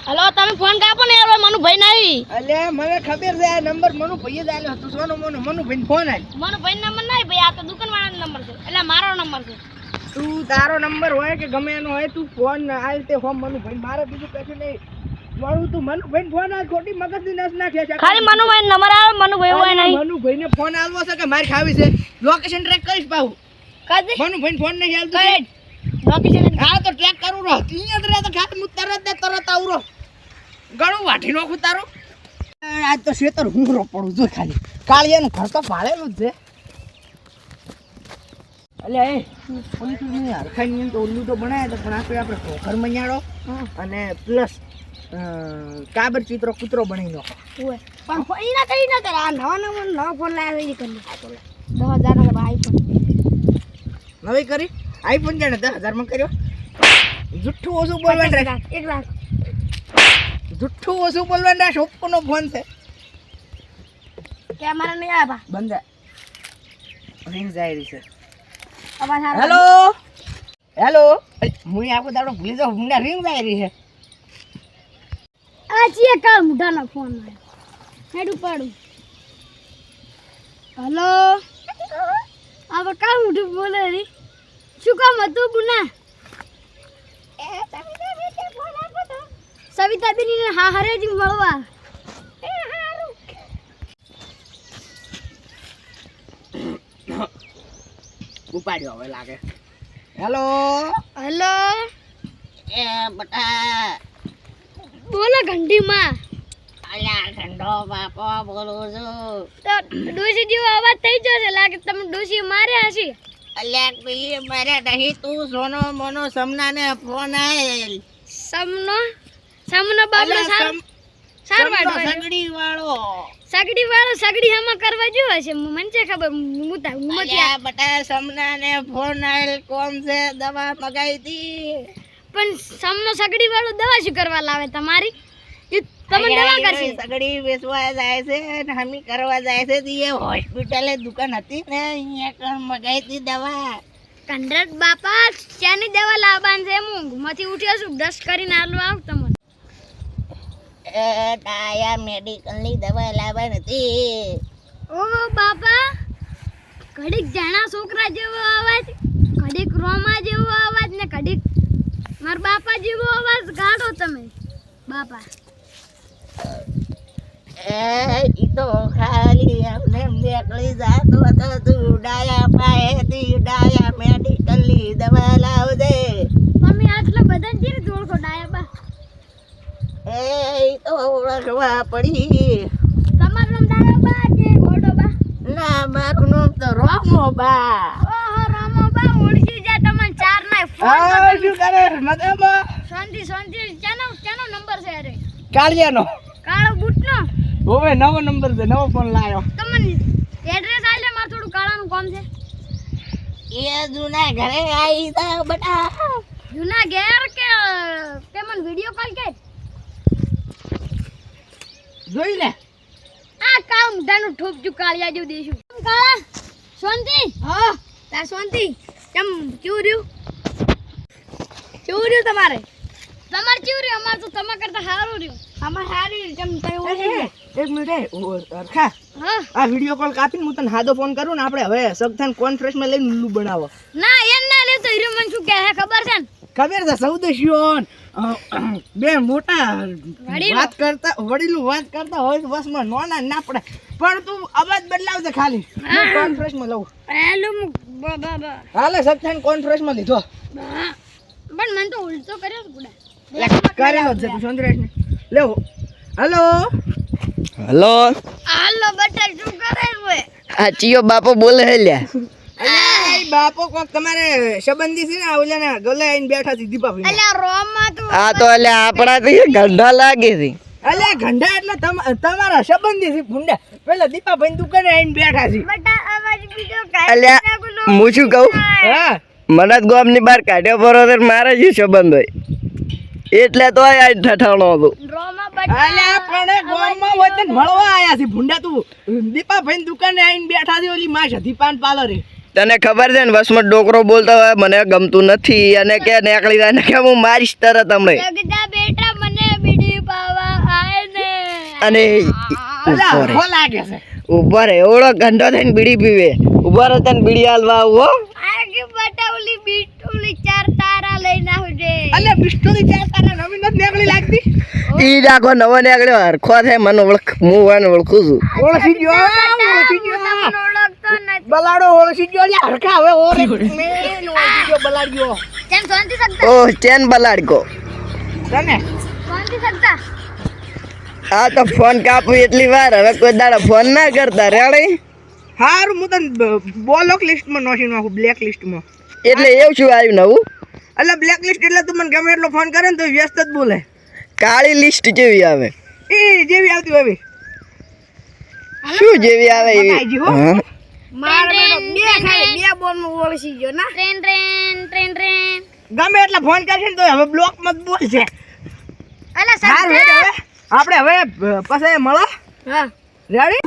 Hello તમે phone કાપો ને યાર મનુ ભાઈ નહીં અલે મને ખબર છે આ નંબર મનુ ભાઈએ જ આલ્યો હતો સોનો મનુ ભાઈ ફોન આલ્યો મનુ ભાઈ નંબર નહીં ભાઈ આ તો દુકાન વાળાનો નંબર છે એટલે મારો નંબર છે તું તારો નંબર હોય કે ગમે એનો હોય તું ફોન આલ તે હોમ મનુ ભાઈ મારે બીજું કશું નહીં મારું તું મનુ ભાઈ ફોન આલ ખોટી મગજની નસ નાખે છે ખાલી મનુ ભાઈ નંબર આવે મનુ ભાઈ હોય નહીં મનુ ભાઈને ફોન આલવો છે કે મારી ખાવી છે લોકેશન ટ્રેક કરીશ પાઉ કાજે મનુ ભાઈ ફોન નહીં આલતો લોકેશન હા તો ટ્રેક કરું રહો અહીંયા જ રહે તો ખાત મુ તરત આવરો ગણું વાઠી નોખું તારું આજ તો શેતર હું પડું જો ખાલી કાળિયાનું ઘર તો ભાળેલું જ છે અલે એ ઓલું હરખાઈ તો ઓલું તો બનાવ્યા હતા પણ આપણે ઘર મૈયાળો અને પ્લસ કાબર ચિત્રો કૂતરો બનાવી નાખો પણ એના કઈ ના કરે આ નવા ફોન લાવ્યા છે કરી 10,000 નો આઈફોન નવી કરી આઈફોન જાણે 10,000 માં કર્યો જુઠ્ઠું ઓછું બોલવાનું 1 લાખ જુઠ્ઠું ઓછું બોલવાનું આ શોપનો ફોન છે કેમેરા નહીં આવ્યા બંધ રિંગ જાય રહી છે અવાજ આવે હેલો હેલો હું આખો દાડો ભૂલી જાઉં મને રિંગ જાય રહી છે આ ચીએ કાળ મુઢાનો ફોન આવ્યો હેડ ઉપાડું હેલો આ કાળ મુઢું બોલે રી શું કામ હતું બુના સવિતા બેની હા હરેજી મળવા ઉપાડ્યો હવે લાગે હેલો હેલો એ બટા બોલો ઘંટીમાં અલ્યા ઠંડો બાપો બોલું છું તો ડોસી જેવો અવાજ થઈ જશે લાગે તમે ડોસી માર્યા હશે અલ્યા પેલી મારે નહીં તું સોનો મોનો સમનાને ફોન આયેલ સમનો બાબલો સારવાડ સગડી વાળો સગડી હમા કરવા જો હશે મને છે ખબર અલ્યા બટા સમનાને ફોન આયેલ કોમ છે દવા મગાઈ દી પણ સમનો સગડી વાળો દવા શું કરવા લાવે તમારી તમે દવા કરશે સગડી વેચવા જાય છે ને હમી કરવા જાય છે એ હોસ્પિટલે દુકાન હતી ને અહીંયા કણ મગાઈ દી દવા કંડરત બાપા ક્યાંની દવા લાવવાનું છે હું માંથી ઉઠ્યો છું બ્રશ કરીને આલું આવ તમને એ ડાયા મેડિકલની દવા લાવવાની હતી ઓહો બાપા ઘડીક જાણા છોકરા જેવો અવાજ ઘડીક રોમા જેવો અવાજ ને ઘડીક મારા બાપા જેવો અવાજ કાઢો તમે બાપા ઈ તો ખાલી અમને નીકળી જાતો હતો તું ડાયા પાસેથી ડાયા મેડિકલની દવા લાવજે તમે આટલા બધા જીર જોડકો ડાયા બા ઈ તો ઓળખવા પડી તમારું નામ ડાયા બા કે ગોડો બા ના મારું નામ તો રોમો બા ઓહો રામો બા ઓળખી જા તમને ચાર નાય ફોન હા શું કરે મજામાં શાંતિ ચાનો નંબર છે અરે કાળિયાનો કાળો બૂટનો હવે નવો નંબર છે નવો ફોન લાયો તમને એડ્રેસ આલે માર થોડું કાળાનું કામ છે એ જૂના ઘરે આવી તા બટા જૂના ઘેર કે મને વિડિયો કોલ કે જોઈ લે આ કામ મુઢાનું ઠોપજુ કાળિયા જેવું દેશું કાળા શાંતિ હા તા શાંતિ કેમ કેવું રહ્યું તમારે કેવું રહ્યું અમાર તો તમાર કરતા સારું રહ્યું અમાર સારું કેમ તમે એક મિનિટ અરખા હા આ વિડિયો કોલ કાપીને હું તને હાદો ફોન કરું ને આપણે હવે સગથાન કોન્ફરન્સમાં લઈને ઉલ્લુ બનાવો ના એન ના લે તો હીરો મન શું કહે ખબર છે ને ખબર છે સૌદેશીઓન બે મોટા વડીલું વાત કરતા હોય તો બસમાં નોના ના પડે પણ તું અવાજ બદલાવજે ખાલી હું કોન્ફરન્સમાં લઉં હેલો બાબા હાલે સગથાન કોન્ફરન્સમાં લીધો પણ મને તો ઉલટો કર્યો છે ગુડા કરેલો છે તું ચંદ્રેશ ને લેવો હેલો હાલો બટા શું કરે છે આ ચિયો બાપો બોલે હે લ્યા અલ્યા બાપો કોક તમારે સંબંધી છે ને ઓલાના ગલે આવીને બેઠા છે દીપાભાઈ અલ્યા રોમમાં તો આ તો એટલે આપણાથી ગંધા લાગે છે અલ્યા ગંડા એટલે તમારા સંબંધી છે ભૂંડા પેલા દીપાભાઈ દુકાને આવીને બેઠા છે બટા અવાજ બીજો કાઈ અલ્યા હું શું કહું હા મને જ ગામની બહાર કાઢ્યો પરો તો મારે જ સંબંધ હોય એટલે તો આ ઠઠાણો હતો રોમા બટા અલ્યા પણ ગામમાં વતન મળવા આયા છે ભૂંડા તું દીપાભાઈ દુકાને આવીને બેઠા છે ઓલી માં સધીપાન પાર્લરે તને ખબર છે ને વસમાં ડોકરો બોલતો હોય મને ગમતું નથી અને કે નીકળી જાય ને કે હું મારીશ તરત હમણે જગદા બેટા મને બીડી અને અલા, ઉભો રે હો લાગે છે ઉભો રે એવડો ગંડો થઈને બીડી પીવે ઉભો રે તને બીડી હાલવા આવો આ કે બટા ઓલી બીટુલી 4 તારા લઈને આવજે. અલે બિસ્ટોરી ચાર તારા નવી નથી નીકળી લાગતી ઈ રાખો નવો નીકળ્યો હરખો થાય મને ઓળખ હું વાને ઓળખું છું ઓળખી ગયો ઓળખી હું ગયો તમને ઓળખતો નથી. બલાડો ઓળખી ગયો લ્યા હરખા હવે ઓરે મેં ઓળખી ગયો બલાડ્યો કેમ શાંતિ શકતા? ઓ ચેન બલાડકો તને શાંતિ શકતા? આ તો ફોન કાપું એટલી વાર હવે કોઈ દાડા ફોન ના કરતા રેડી હારું હું તને બ્લોક લિસ્ટમાં નોખી નાખું બ્લેક લિસ્ટમાં એટલે એવું શું આવ્યું નવું એટલે બ્લેક લિસ્ટ એટલે તું મને ગમે એટલો ફોન કરે ને તો વ્યસ્ત જ બોલે કાળી લિસ્ટ કેવી આવે એ જેવી આવતી હોય એવી શું જેવી આવે બતાવજી એવી હો. હા બે બોલમાં ઓળખી ગયો ના ટ્રેન ગમે એટલા ફોન કરશે ને તો હવે બ્લોકમાં જ બોલશે અલા હારું શકતા? હેડ હવે આપણે હવે પછી મળો હા રેડી